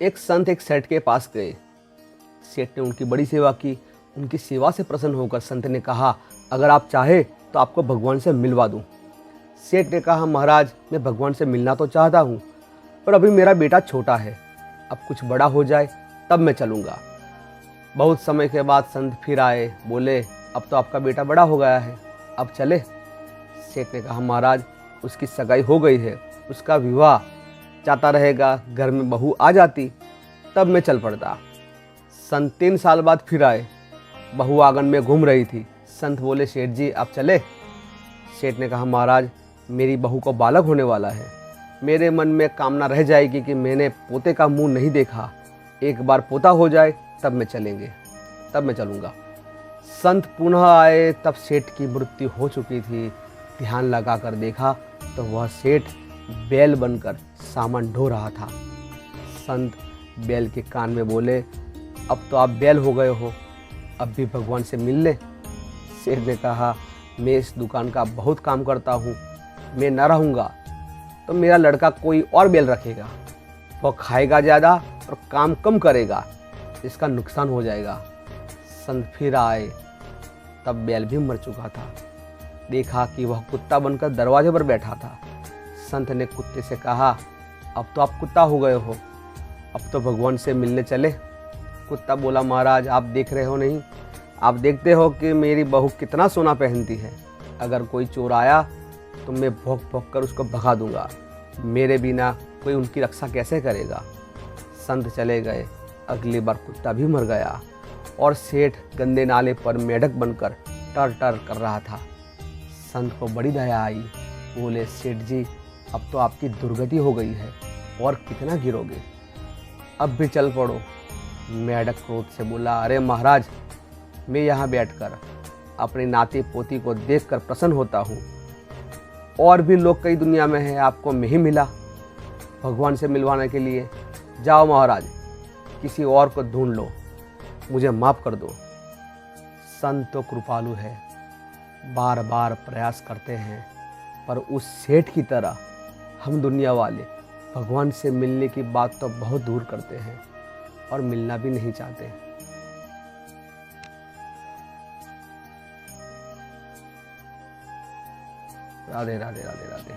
एक संत एक सेठ के पास गए। सेठ ने उनकी बड़ी सेवा की। उनकी सेवा से प्रसन्न होकर संत ने कहा, अगर आप चाहे तो आपको भगवान से मिलवा दूं। सेठ ने कहा, महाराज मैं भगवान से मिलना तो चाहता हूँ, पर अभी मेरा बेटा छोटा है, अब कुछ बड़ा हो जाए तब मैं चलूँगा। बहुत समय के बाद संत फिर आए। बोले, अब तो आपका बेटा बड़ा हो गया है, अब चले। सेठ ने कहा, महाराज उसकी सगाई हो गई है, उसका विवाह चाहता रहेगा, घर में बहू आ जाती तब मैं चल पड़ता। संत 3 साल बाद फिर आए। बहू आंगन में घूम रही थी। संत बोले, सेठ जी आप चले। सेठ ने कहा, महाराज मेरी बहू को बालक होने वाला है, मेरे मन में कामना रह जाएगी कि मैंने पोते का मुंह नहीं देखा, एक बार पोता हो जाए तब मैं चलूँगा। संत पुनः आए, तब सेठ की मृत्यु हो चुकी थी। ध्यान लगा कर देखा तो वह सेठ बैल बनकर सामान ढो रहा था। संत बैल के कान में बोले, अब तो आप बैल हो गए हो, अब भी भगवान से मिल ले। सेठ ने कहा, मैं इस दुकान का बहुत काम करता हूँ, मैं न रहूँगा तो मेरा लड़का कोई और बैल रखेगा, वह खाएगा ज़्यादा और काम कम करेगा, इसका नुकसान हो जाएगा। संत फिर आए, तब बैल भी मर चुका था। देखा कि वह कुत्ता बनकर दरवाजे पर बैठा था। संत ने कुत्ते से कहा, अब तो आप कुत्ता हो गए हो, अब तो भगवान से मिलने चले। कुत्ता बोला, महाराज आप देख रहे हो नहीं, आप देखते हो कि मेरी बहू कितना सोना पहनती है, अगर कोई चोर आया तो मैं भौंक भौंक कर उसको भगा दूंगा, मेरे बिना कोई उनकी रक्षा कैसे करेगा। संत चले गए। अगली बार कुत्ता भी मर गया और सेठ गंदे नाले पर मेढक बनकर टर टर कर रहा था। संत को बड़ी दया आई। बोले, सेठ जी अब तो आपकी दुर्गति हो गई है, और कितना गिरोगे, अब भी चल पड़ो। मेढक क्रोध से बोला, अरे महाराज मैं यहाँ बैठकर अपनी नाती पोती को देखकर प्रसन्न होता हूँ, और भी लोग कई दुनिया में हैं, आपको मैं ही मिला भगवान से मिलवाने के लिए। जाओ महाराज किसी और को ढूंढ लो, मुझे माफ़ कर दो। संत तो कृपालु है, बार बार प्रयास करते हैं, पर उस सेठ की तरह हम दुनिया वाले भगवान से मिलने की बात तो बहुत दूर करते हैं और मिलना भी नहीं चाहते। राधे राधे राधे राधे।